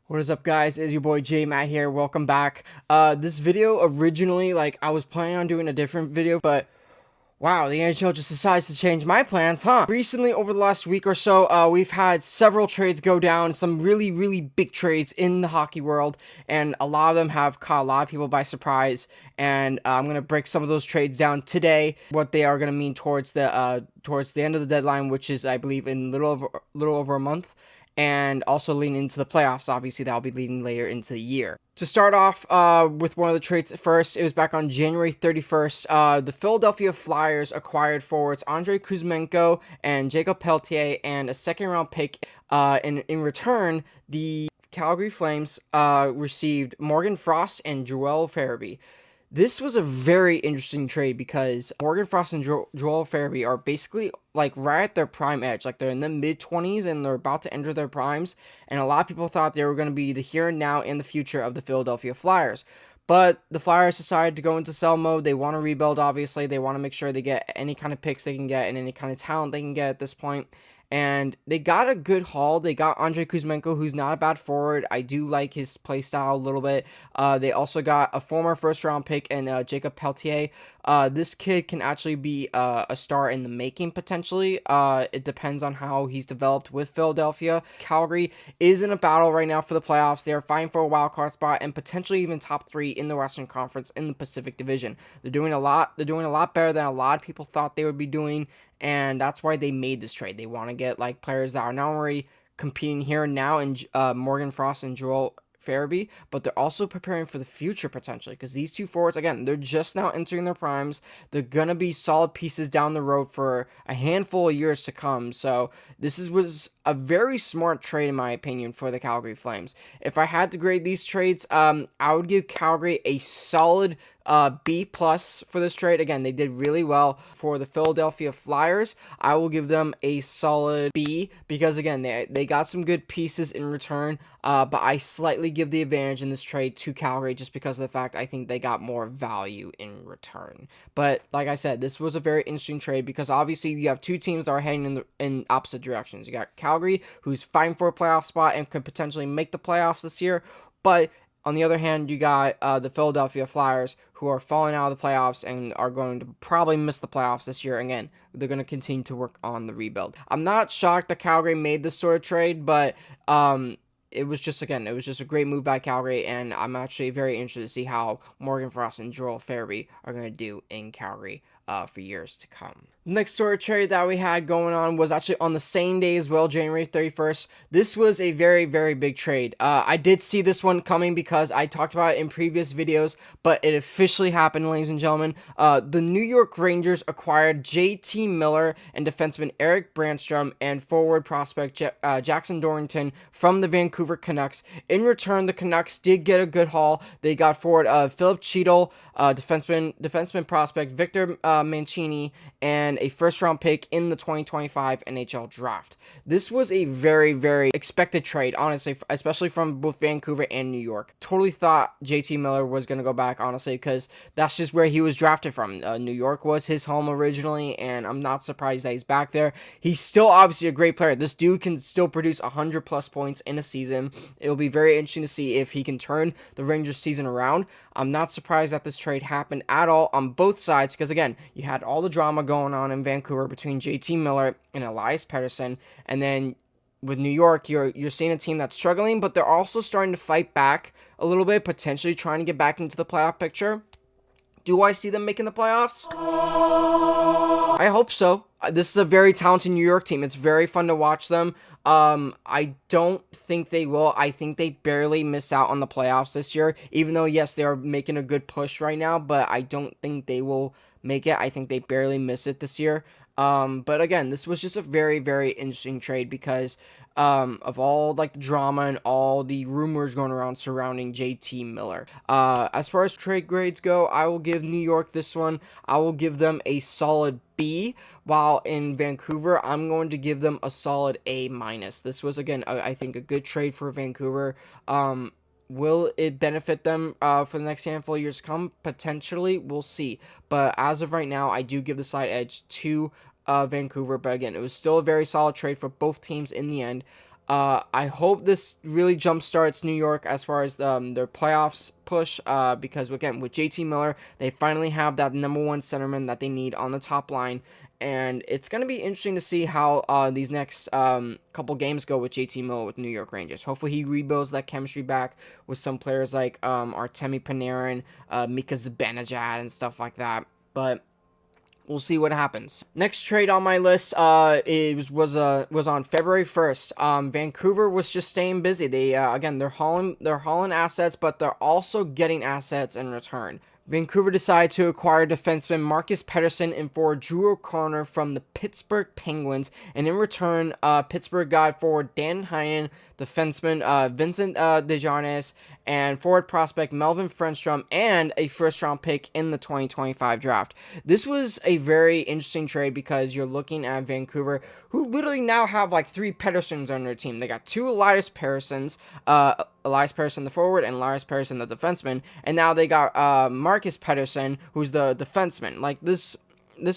What is up, guys? It's your boy J Matt here. Welcome back. This video originally, I was planning on doing a different video, but wow, the NHL just decides to change my plans, huh? Recently, over the last week or so, we've had several trades go down, some really, really big trades in the hockey world, and a lot of them have caught a lot of people by surprise. And I'm gonna break some of those trades down today, what they are gonna mean towards the end of the deadline, which is, I believe, in little over a month, and also leading into the playoffs. Obviously, that'll be leading later into the year. To start off with one of the trades first, it was back on January 31st. The Philadelphia Flyers acquired forwards Andrei Kuzmenko and Jacob Pelletier and a second-round pick. In return, the Calgary Flames received Morgan Frost and Joel Farabee. This was a very interesting trade because Morgan Frost and Joel Farabee are basically right at their prime edge. Like, they're in the mid-20s and they're about to enter their primes. And a lot of people thought they were going to be the here and now and the future of the Philadelphia Flyers. But the Flyers decided to go into sell mode. They want to rebuild, obviously. They want to make sure they get any kind of picks they can get and any kind of talent they can get at this point. And they got a good haul. They got Andrei Kuzmenko, who's not a bad forward. I do like his play style a little bit. They also got a former first-round pick and Jacob Pelletier. This kid can actually be a star in the making, potentially. It depends on how he's developed with Philadelphia. Calgary is in a battle right now for the playoffs. They are fighting for a wild card spot and potentially even top 3 in the Western Conference in the Pacific Division. They're doing a lot. They're doing a lot better than a lot of people thought they would be doing. And that's why they made this trade. They want to get players that are not already competing here and now in Morgan Frost and Joel Farabee, but they're also preparing for the future potentially, because these two forwards, again, they're just now entering their primes. They're gonna be solid pieces down the road for a handful of years to come. So was a very smart trade in my opinion for the Calgary Flames. If I had to grade these trades, I would give Calgary a solid B plus for this trade. Again, they did really well. For the Philadelphia Flyers, I will give them a solid B because, again, they got some good pieces in return. But I slightly give the advantage in this trade to Calgary just because of the fact I think they got more value in return. But like I said, this was a very interesting trade because obviously you have two teams that are heading in opposite directions. You got Calgary, who's fighting for a playoff spot and could potentially make the playoffs this year, but on the other hand, you got the Philadelphia Flyers, who are falling out of the playoffs and are going to probably miss the playoffs this year. Again, they're going to continue to work on the rebuild. I'm not shocked that Calgary made this sort of trade, but it was just a great move by Calgary, and I'm actually very interested to see how Morgan Frost and Joel Farabee are going to do in Calgary for years to come. Next sort of trade that we had going on was actually on the same day as well, January 31st. This was a very, very big trade. I did see this one coming because I talked about it in previous videos, but it officially happened, ladies and gentlemen. The New York Rangers acquired JT Miller and defenseman Eric Brandstrom and forward prospect Jackson Dorrington from the Vancouver Canucks. In return, the Canucks did get a good haul. They got forward Philip Cheadle, defenseman prospect Victor Mancini, and a first-round pick in the 2025 NHL draft. This was a very, very expected trade, honestly, especially from both Vancouver and New York. Totally thought JT Miller was going to go back, honestly, because that's just where he was drafted from. New York was his home originally, and I'm not surprised that he's back there. He's still obviously a great player. This dude can still produce 100-plus points in a season. It'll be very interesting to see if he can turn the Rangers season around. I'm not surprised that this trade happened at all on both sides because, again, you had all the drama going on in Vancouver between JT Miller and Elias Pettersson, and then with New York, you're seeing a team that's struggling, but they're also starting to fight back a little bit, potentially trying to get back into the playoff picture. Do I see them making the playoffs? I hope so. This is a very talented New York team. It's very fun to watch them. I don't think they will. I think they barely miss out on the playoffs this year, even though, yes, they are making a good push right now, but I don't think they will make it. I think they barely miss it this year. But again, this was just a very, very interesting trade because of all the drama and all the rumors going around surrounding JT Miller. As far as trade grades go, I will give New York this one. I will give them a solid B, while in Vancouver, I'm going to give them a solid A minus. This was, again, I think a good trade for Vancouver. Will it benefit them for the next handful of years to come? Potentially, we'll see. But as of right now, I do give the slight edge to Vancouver. But again, it was still a very solid trade for both teams in the end. I hope this really jumpstarts New York as far as their playoffs push. Because again, with JT Miller, they finally have that number one centerman that they need on the top line, and it's gonna be interesting to see how these next couple games go with JT Miller with New York Rangers. Hopefully, he rebuilds that chemistry back with some players like Artemi Panarin, Mika Zibanejad, and stuff like that. But we'll see what happens. Next trade on my list, was on February 1st. Vancouver was just staying busy. They again, they're hauling assets, but they're also getting assets in return. Vancouver decided to acquire defenseman Marcus Pettersson and forward Drew O'Connor from the Pittsburgh Penguins, and in return, Pittsburgh got forward Dan Heinen, defenseman Vincent Desjardins, and forward prospect Melvin Frenstrom, and a first-round pick in the 2025 draft. This was a very interesting trade because you're looking at Vancouver, who literally now have like 3 Petterssons on their team. They got 2 Elias Petterssons, Elias Pettersson the forward and Elias Pettersson the defenseman, and now they got Marcus Pettersson, who's the defenseman. Like this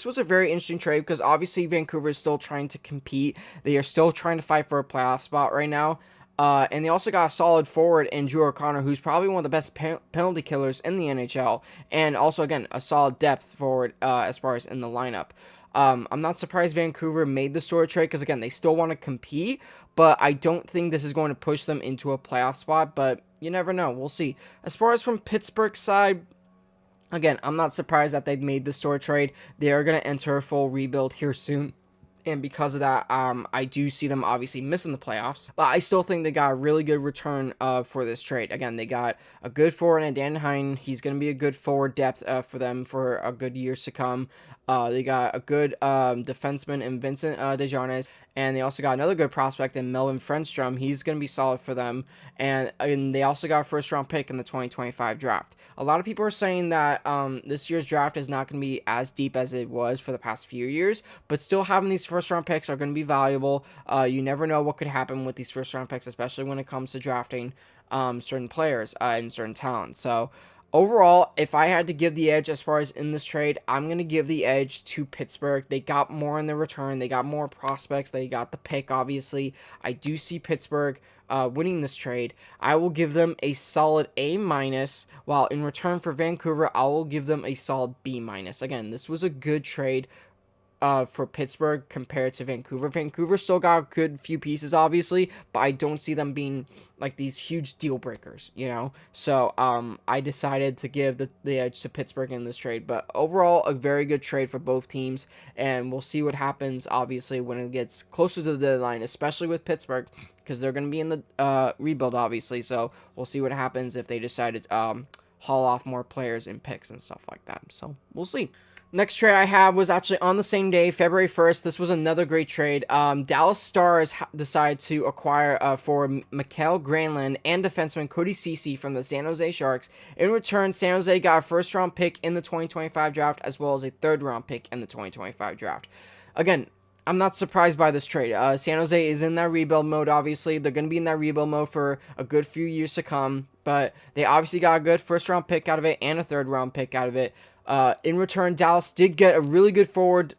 was a very interesting trade because obviously Vancouver is still trying to compete. They are still trying to fight for a playoff spot right now. And they also got a solid forward in Drew O'Connor, who's probably one of the best penalty killers in the NHL, and also again a solid depth forward as far as in the lineup. I'm not surprised Vancouver made the sort of trade because again they still want to compete, but I don't think this is going to push them into a playoff spot. But you never know. We'll see. As far as from Pittsburgh's side, again, I'm not surprised that they've made the store trade. They are going to enter a full rebuild here soon. And because of that, I do see them obviously missing the playoffs. But I still think they got a really good return for this trade. Again, they got a good forward in Dan Heinen. He's going to be a good forward depth for them for a good years to come. They got a good defenseman in Vincent Desjardins. And they also got another good prospect in Melvin Frenstrom. He's going to be solid for them. And they also got a first-round pick in the 2025 draft. A lot of people are saying that this year's draft is not going to be as deep as it was for the past few years. But still having these first-round picks are going to be valuable. You never know what could happen with these first-round picks, especially when it comes to drafting certain players and certain talents. So overall, if I had to give the edge as far as in this trade, I'm going to give the edge to Pittsburgh. They got more in the return. They got more prospects. They got the pick, obviously. I do see Pittsburgh winning this trade. I will give them a solid A-, while in return for Vancouver, I will give them a solid B-. Again, this was a good trade for Pittsburgh compared to Vancouver. Vancouver still got a good few pieces, obviously, but I don't see them being like these huge deal breakers, you know? So, I decided to give the edge to Pittsburgh in this trade, but overall, a very good trade for both teams, and we'll see what happens, obviously, when it gets closer to the deadline, especially with Pittsburgh, because they're going to be in the rebuild, obviously, so we'll see what happens if they decide to haul off more players and picks and stuff like that, so we'll see. Next trade I have was actually on the same day, February 1st. This was another great trade. Dallas Stars decided to acquire for Mikael Granlund and defenseman Cody Ceci from the San Jose Sharks. In return, San Jose got a first-round pick in the 2025 draft as well as a third-round pick in the 2025 draft. Again, I'm not surprised by this trade. San Jose is in that rebuild mode, obviously. They're going to be in that rebuild mode for a good few years to come. But they obviously got a good first-round pick out of it and a third-round pick out of it. In return, Dallas did get a really good forward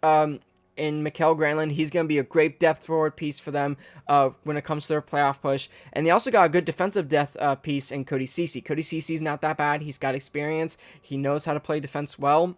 in Mikael Granlund. He's going to be a great depth forward piece for them when it comes to their playoff push. And they also got a good defensive depth piece in Cody Ceci. Cody Ceci's not that bad. He's got experience. He knows how to play defense well.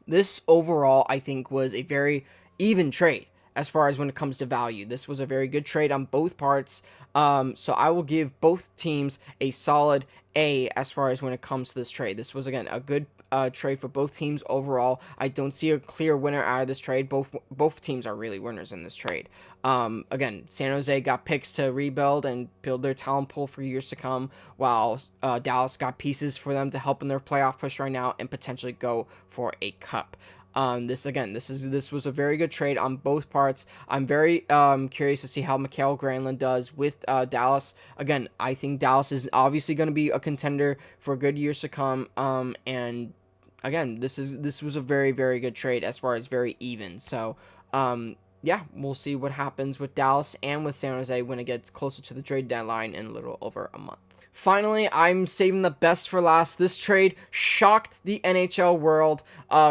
This overall, I think, was a very even trade as far as when it comes to value. This was a very good trade on both parts. So I will give both teams a solid A as far as when it comes to this trade. This was, again, a good trade for both teams overall. I don't see a clear winner out of this trade. Both teams are really winners in this trade. Again, San Jose got picks to rebuild and build their talent pool for years to come, while Dallas got pieces for them to help in their playoff push right now and potentially go for a cup. This was a very good trade on both parts. I'm very curious to see how Mikael Granlund does with Dallas. Again, I think Dallas is obviously going to be a contender for good years to come. And again, this was a very, very good trade as far as very even. So, yeah, we'll see what happens with Dallas and with San Jose when it gets closer to the trade deadline in a little over a month. finally, I'm saving the best for last. This trade shocked the NHL world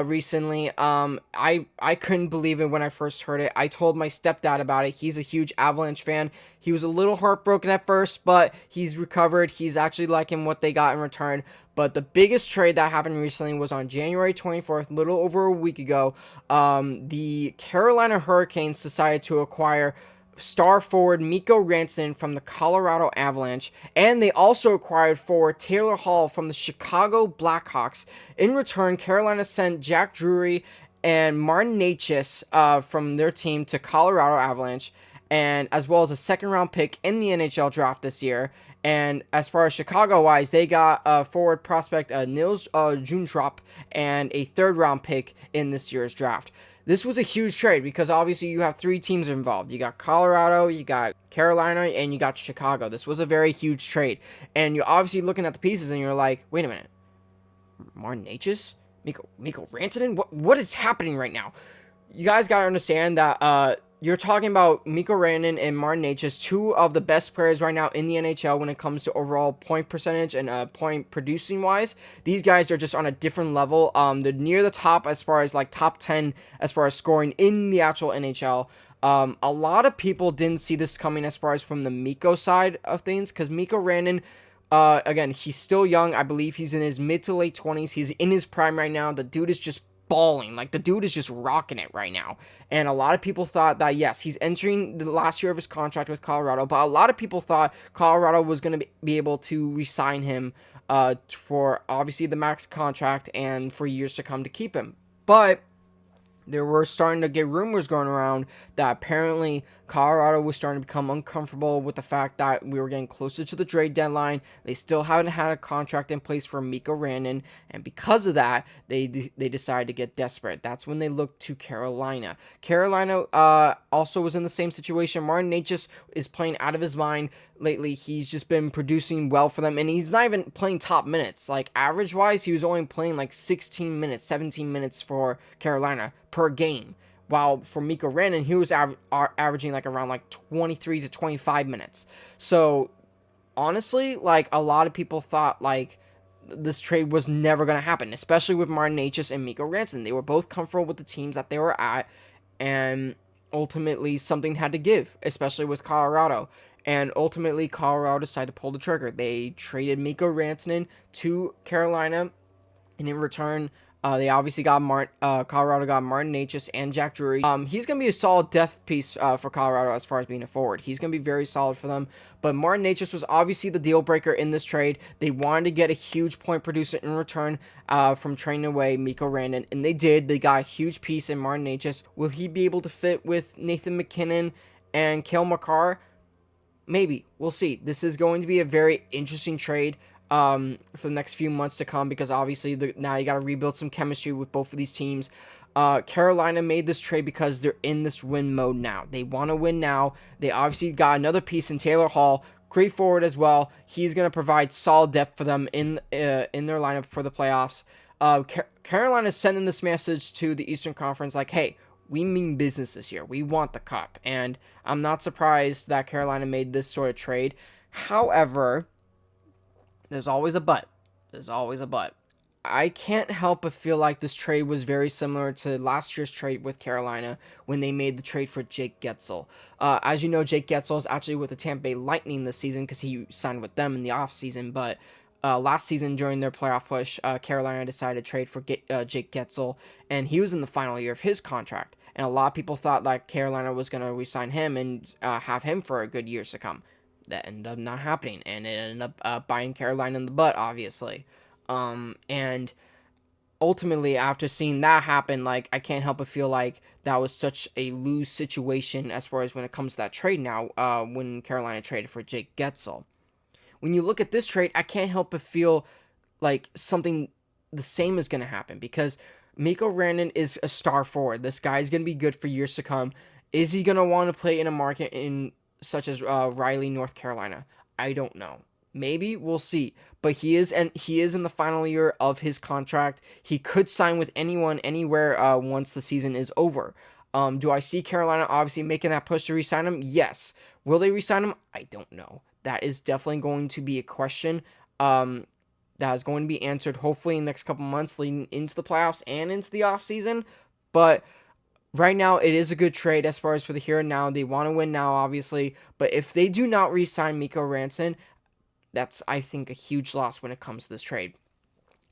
recently. I couldn't believe it when I first heard it. I told my stepdad about it. He's a huge Avalanche fan. He was a little heartbroken at first, but he's recovered. He's actually liking what they got in return. But the biggest trade that happened recently was on January 24th, a little over a week ago. The Carolina Hurricanes decided to acquire star forward Mikko Rantanen from the Colorado Avalanche, and they also acquired forward Taylor Hall from the Chicago Blackhawks. In return, Carolina sent Jack Drury and Martin Necas from their team to Colorado Avalanche, and as well as a second-round pick in the NHL draft this year. And as far as Chicago-wise, they got a forward prospect Nils Juntrop and a third-round pick in this year's draft. This was a huge trade because obviously you have three teams involved. You got Colorado, you got Carolina, and you got Chicago. This was a very huge trade. And you're obviously looking at the pieces and you're like, wait a minute. Martin Necas? Mikko Rantanen? What is happening right now? You guys got to understand that you're talking about Mikko Rantanen and Martin Necas, two of the best players right now in the NHL when it comes to overall point percentage and point producing wise. These guys are just on a different level. They're near the top as far as like top 10 as far as scoring in the actual NHL. A lot of people didn't see this coming as far as from the Mikko side of things, because Mikko Rantanen, again, he's still young. I believe he's in his mid to late 20s. He's in his prime right now. The dude is just balling. Like, the dude is just rocking it right now. And a lot of people thought that, yes, he's entering the last year of his contract with Colorado, but a lot of people thought Colorado was going to be able to re-sign him for, obviously, the max contract and for years to come to keep him. But there were starting to get rumors going around that apparently Colorado was starting to become uncomfortable with the fact that we were getting closer to the trade deadline. They still haven't had a contract in place for Mikko Rantanen, and because of that, they decided to get desperate. That's when they looked to Carolina. Carolina also was in the same situation. Martin Necas is playing out of his mind lately. He's just been producing well for them, and he's not even playing top minutes. Like, average-wise, he was only playing like 16 minutes, 17 minutes for Carolina per game. While for Mikko Rantanen, he was averaging like around like 23 to 25 minutes. So, honestly, like, a lot of people thought like this trade was never going to happen, especially with Martin Necas and Mikko Rantanen. They were both comfortable with the teams that they were at, and ultimately something had to give, especially with Colorado. And ultimately, Colorado decided to pull the trigger. They traded Mikko Rantanen to Carolina, and in return, they obviously got Colorado got Martin Necas and Jack Drury. He's going to be a solid depth piece for Colorado as far as being a forward. He's going to be very solid for them. But Martin Necas was obviously the deal breaker in this trade. They wanted to get a huge point producer in return from trading away Mikko Rantanen, and they did. They got a huge piece in Martin Necas. Will he be able to fit with Nathan MacKinnon and Cale Makar? Maybe. We'll see. This is going to be a very interesting trade for the next few months to come, because obviously now you got to rebuild some chemistry with both of these teams. Carolina made this trade because they're in this win mode now. They want to win now. They obviously got another piece in Taylor Hall, great forward as well. He's going to provide solid depth for them in their lineup for the playoffs. Carolina's sending this message to the Eastern Conference like, hey, we mean business this year. We want the cup. And I'm not surprised that Carolina made this sort of trade. However, there's always a but. There's always a but. I can't help but feel like this trade was very similar to last year's trade with Carolina when they made the trade for Jake Guentzel. As you know, Jake Guentzel is actually with the Tampa Bay Lightning this season because he signed with them in the offseason. But last season during their playoff push, Carolina decided to trade for Jake Guentzel, and he was in the final year of his contract. And a lot of people thought that Carolina was going to re-sign him and have him for a good years to come. That ended up not happening, and it ended up biting Carolina in the butt, obviously. And ultimately, after seeing that happen, like, I can't help but feel like that was such a lose situation as far as when it comes to that trade now, when Carolina traded for Jake Guentzel. When you look at this trade, I can't help but feel like something the same is going to happen, because Mikko Rantanen is a star forward. This guy is going to be good for years to come. Is he going to want to play in a market such as Raleigh, North Carolina? I don't know. Maybe, we'll see. But he is in the final year of his contract. He could sign with anyone, anywhere, once the season is over. Do I see Carolina obviously making that push to re-sign him? Yes. Will they re-sign him? I don't know. that is definitely going to be a question that is going to be answered hopefully in the next couple months leading into the playoffs and into the offseason. But right now, it is a good trade as far as for the here and now. They want to win now, obviously. But if they do not re-sign Mikko Rantanen, that's, I think, a huge loss when it comes to this trade.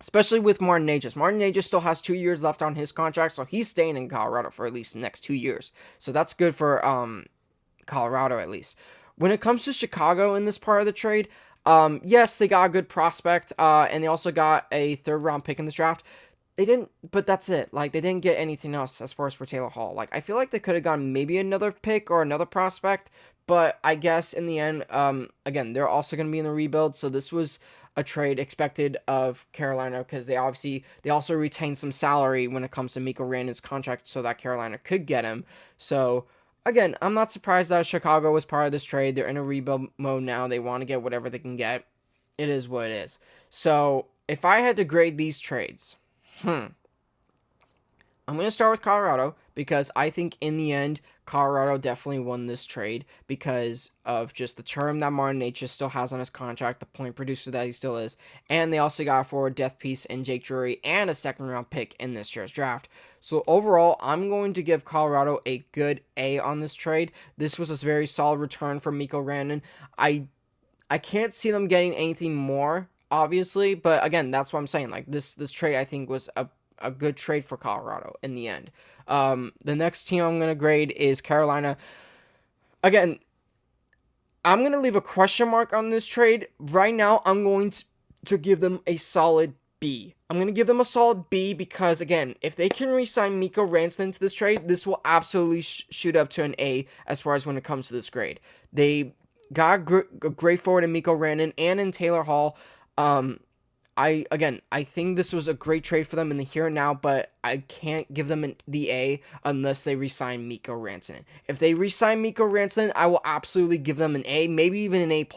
Especially with Martin Necas. Martin Necas still has 2 years left on his contract, so he's staying in Colorado for at least the next 2 years. So that's good for Colorado, at least. When it comes to Chicago in this part of the trade, yes, they got a good prospect, and they also got a third-round pick in this draft. They didn't, but that's it. Like, they didn't get anything else as far as for Taylor Hall. Like, I feel like they could have gotten maybe another pick or another prospect, but I guess in the end, again, they're also going to be in the rebuild, so this was a trade expected of Carolina because they also retained some salary when it comes to Mikko Rantanen's contract so that Carolina could get him. So, again, I'm not surprised that Chicago was part of this trade. They're in a rebuild mode now. They want to get whatever they can get. It is what it is. So, if I had to grade these trades, I'm going to start with Colorado because I think in the end, Colorado definitely won this trade because of just the term that Martin Necas still has on his contract, the point producer that he still is, and they also got a forward depth piece in Jake Drury and a second-round pick in this year's draft. So overall, I'm going to give Colorado a good A on this trade. This was a very solid return for Mikko Rantanen. I can't see them getting anything more, obviously, but again, that's what I'm saying. Like this trade, I think, was a good trade for Colorado in the end. The next team I'm going to grade is Carolina. Again, I'm going to leave a question mark on this trade. Right now, I'm going to give them a solid B. I'm going to give them a solid B because, again, if they can re-sign Mikko Rantanen to this trade, this will absolutely shoot up to an A as far as when it comes to this grade. They got a great forward in Mikko Rantanen and in Taylor Hall. I think this was a great trade for them in the here and now, but I can't give them the A unless they re-sign Mikko Rantanen. If they re-sign Mikko Rantanen, I will absolutely give them an A, maybe even an A+,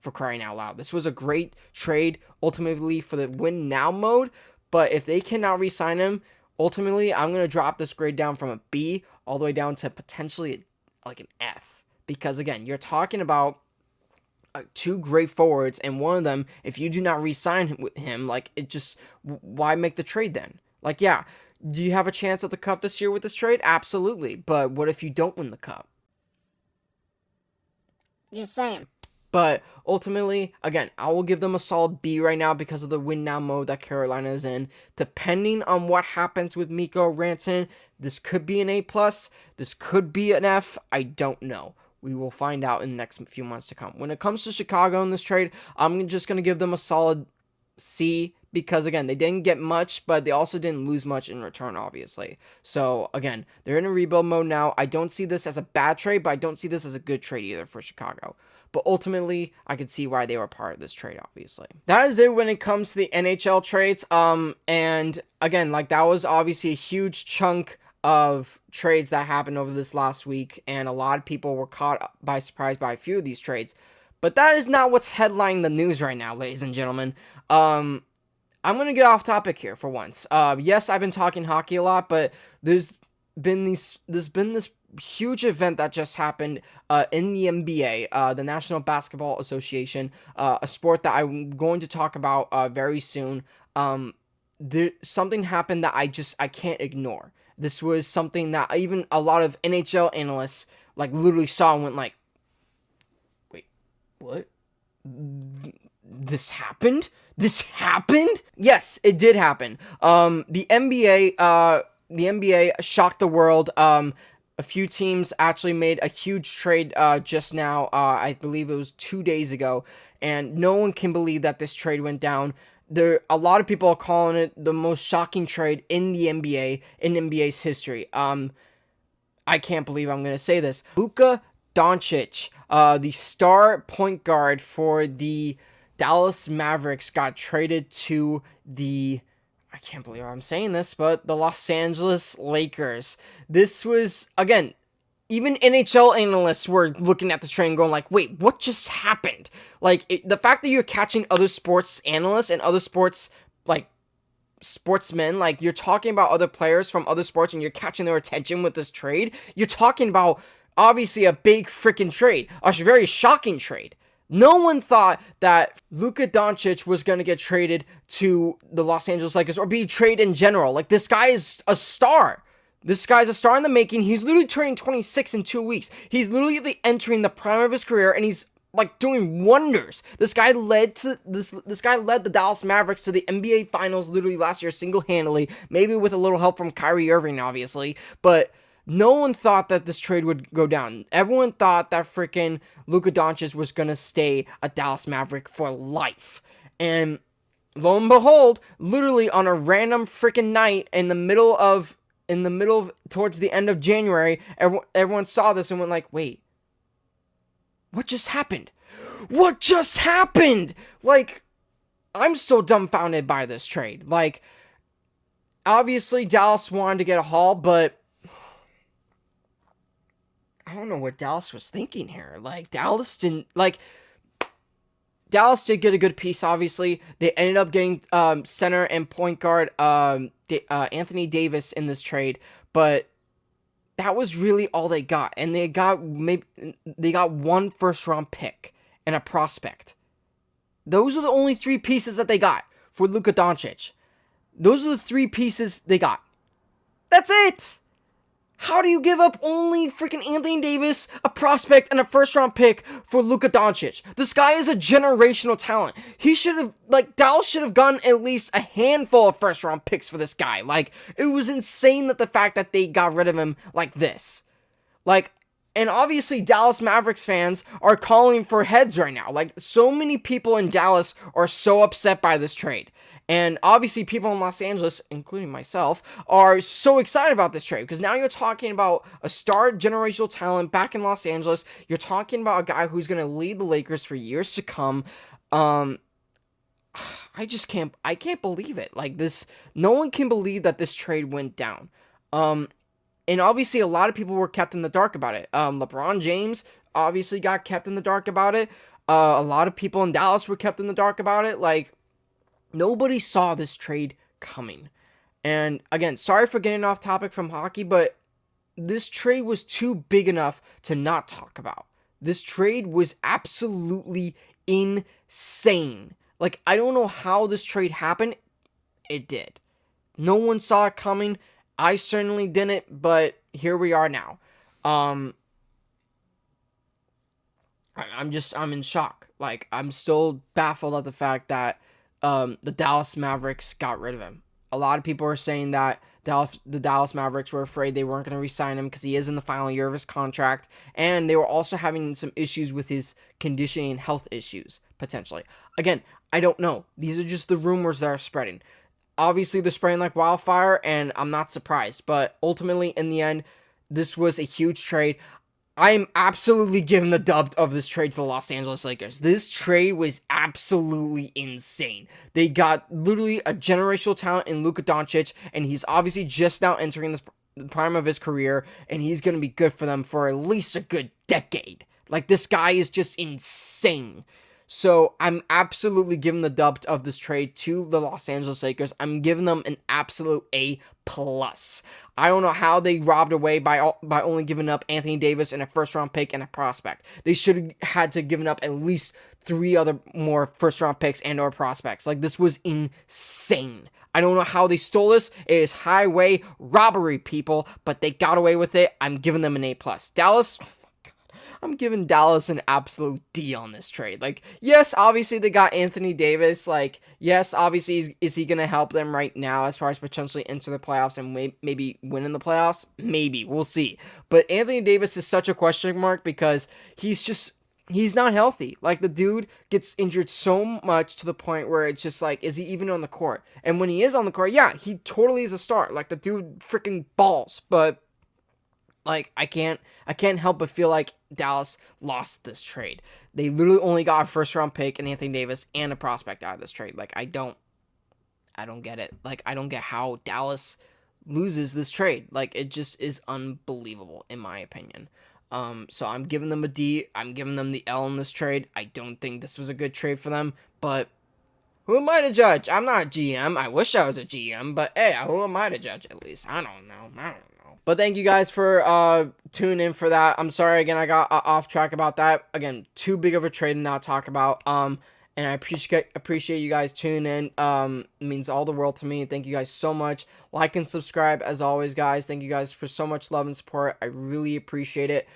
for crying out loud. This was a great trade, ultimately, for the win now mode, but if they cannot re-sign him, ultimately, I'm going to drop this grade down from a B all the way down to potentially like an F. Because, again, you're talking about two great forwards, and one of them, if you do not re-sign with him, like, it just, why make the trade then? Like, yeah, do you have a chance at the cup this year with this trade? Absolutely, but what if you don't win the cup? Just saying. But ultimately, again, I will give them a solid B right now because of the win now mode that Carolina is in. Depending on what happens with Mikko Rantanen, this could be an A+, this could be an F, I don't know. We will find out in the next few months to come. When it comes to Chicago in this trade, I'm just going to give them a solid C because, again, they didn't get much, but they also didn't lose much in return, obviously. So, again, they're in a rebuild mode now. I don't see this as a bad trade, but I don't see this as a good trade either for Chicago. But ultimately, I could see why they were part of this trade, obviously. That is it when it comes to the NHL trades. And, again, like, that was obviously a huge chunk of trades that happened over this last week, and a lot of people were caught by surprise by a few of these trades. But that is not what's headlining the news right now, ladies and gentlemen. I'm going to get off topic here for once. Yes, I've been talking hockey a lot, but there's been this huge event that just happened in the NBA, the National Basketball Association, a sport that I'm going to talk about very soon. Something happened that I can't ignore. This was something that even a lot of NHL analysts, like, literally saw and went like, wait, what? This happened? This happened? Yes, it did happen. The NBA shocked the world. A few teams actually made a huge trade just now. I believe it was 2 days ago, and no one can believe that this trade went down. A lot of people are calling it the most shocking trade in the NBA, in NBA's history. I can't believe I'm going to say this. Luka Doncic, the star point guard for the Dallas Mavericks, got traded to I can't believe I'm saying this, but the Los Angeles Lakers. This was, again, even NHL analysts were looking at this trade and going like, wait, what just happened? Like, the fact that you're catching other sports analysts and other sports, like, sportsmen, like, you're talking about other players from other sports and you're catching their attention with this trade, you're talking about, obviously, a big freaking trade. A very shocking trade. No one thought that Luka Doncic was going to get traded to the Los Angeles Lakers or be traded in general. Like, this guy is a star. This guy's a star in the making. He's literally turning 26 in 2 weeks. He's literally entering the prime of his career, and he's like doing wonders. This guy led the Dallas Mavericks to the NBA Finals literally last year single-handedly, maybe with a little help from Kyrie Irving, obviously, but no one thought that this trade would go down. Everyone thought that freaking Luka Doncic was gonna stay a Dallas Maverick for life. And lo and behold, literally on a random freaking night in the middle of towards the end of January, everyone saw this and went like, wait, what just happened? What just happened? Like, I'm still dumbfounded by this trade. Like, obviously Dallas wanted to get a haul, but I don't know what Dallas was thinking here. Like, Dallas did get a good piece, obviously. They ended up getting center and point guard Anthony Davis in this trade, but that was really all they got. And they got one first-round pick and a prospect. Those are the only 3 pieces that they got for Luka Doncic. Those are the 3 pieces they got. That's it! How do you give up only freaking Anthony Davis, a prospect, and a first-round pick for Luka Doncic? This guy is a generational talent. Dallas should have gotten at least a handful of first-round picks for this guy. Like, it was insane that the fact that they got rid of him like this. Like, and obviously Dallas Mavericks fans are calling for heads right now. Like, so many people in Dallas are so upset by this trade. And obviously people in Los Angeles, including myself, are so excited about this trade. Because now you're talking about a star generational talent back in Los Angeles. You're talking about a guy who's going to lead the Lakers for years to come. I can't believe it. Like, no one can believe that this trade went down. And obviously a lot of people were kept in the dark about it. LeBron James obviously got kept in the dark about it. A lot of people in Dallas were kept in the dark about it. Like, nobody saw this trade coming. And again, sorry for getting off topic from hockey, but this trade was too big enough to not talk about. This trade was absolutely insane. Like, I don't know how this trade happened. It did. No one saw it coming. I certainly didn't, but here we are now. I'm in shock. Like, I'm still baffled at the fact that the Dallas Mavericks got rid of him. A lot of people are saying that the Dallas Mavericks were afraid they weren't going to re-sign him because he is in the final year of his contract, and they were also having some issues with his conditioning and health issues, potentially. Again, I don't know. These are just the rumors that are spreading. Obviously, they're spreading like wildfire, and I'm not surprised. But ultimately, in the end, this was a huge trade. I'm absolutely giving the dub of this trade to the Los Angeles Lakers. This trade was absolutely insane. They got literally a generational talent in Luka Doncic, and he's obviously just now entering the prime of his career, and he's going to be good for them for at least a good decade. Like, this guy is just insane. So I'm absolutely giving the dub of this trade to the Los Angeles Lakers. I'm giving them an absolute A+. I don't know how they robbed away by only giving up Anthony Davis and a first-round pick and a prospect. They should have had to given up at least 3 other more first-round picks and or prospects. Like, this was insane. I don't know how they stole this. It is highway robbery, people, but they got away with it. I'm giving them an A+. Dallas, I'm giving Dallas an absolute D on this trade. Like, yes, obviously they got Anthony Davis. Like, yes, obviously is he going to help them right now as far as potentially enter the playoffs and maybe win in the playoffs? Maybe. We'll see. But Anthony Davis is such a question mark because he's not healthy. Like, the dude gets injured so much to the point where it's just like, is he even on the court? And when he is on the court, yeah, he totally is a star. Like, the dude freaking balls. But like, I can't help but feel like Dallas lost this trade. They literally only got a first-round pick and Anthony Davis and a prospect out of this trade. Like, I don't get it. Like, I don't get how Dallas loses this trade. Like, it just is unbelievable, in my opinion. So I'm giving them a D. I'm giving them the L in this trade. I don't think this was a good trade for them, but who am I to judge? I'm not a GM. I wish I was a GM, but hey, who am I to judge at least? I don't know. But thank you guys for tuning in for that. I'm sorry again, I got off track about that. Again, too big of a trade to not talk about. And I appreciate you guys tuning in. It means all the world to me. Thank you guys so much. Like and subscribe as always, guys. Thank you guys for so much love and support. I really appreciate it.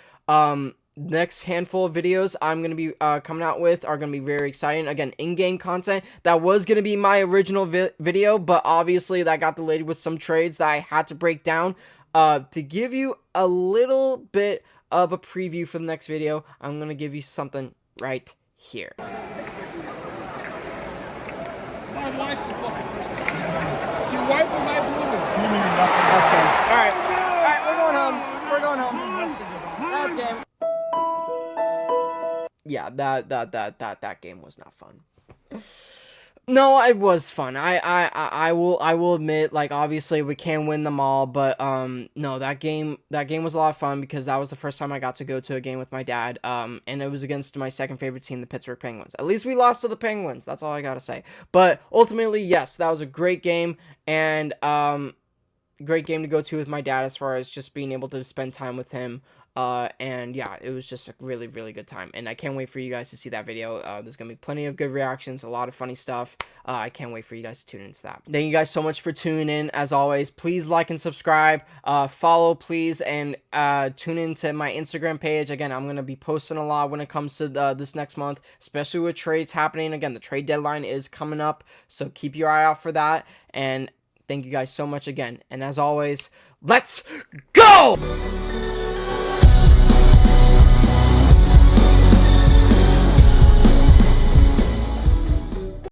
Next handful of videos I'm going to be coming out with are going to be very exciting. Again, in-game content. That was going to be my original video, but obviously that got delayed with some trades that I had to break down. To give you a little bit of a preview for the next video, I'm going to give you something right here. Mom, why is she fucking your wife and my woman? That's game. Alright, we're going home. We're going home. That's game. Yeah, that game was not fun. No, it was fun. I will admit, like, obviously we can't win them all, but no, that game was a lot of fun because that was the first time I got to go to a game with my dad. And it was against my second favorite team, the Pittsburgh Penguins. At least we lost to the Penguins. That's all I gotta say. But ultimately, yes, that was a great game, and great game to go to with my dad as far as just being able to spend time with him. And yeah, it was just a really, really good time, and I can't wait for you guys to see that video. There's gonna be plenty of good reactions, a lot of funny stuff. I can't wait for you guys to tune into that. Thank you guys so much for tuning in. As always, please like and subscribe, follow please, and tune into my Instagram page. Again, I'm gonna be posting a lot when it comes to this next month, especially with trades happening. Again, the trade deadline is coming up, so keep your eye out for that. And thank you guys so much again, and as always, let's go!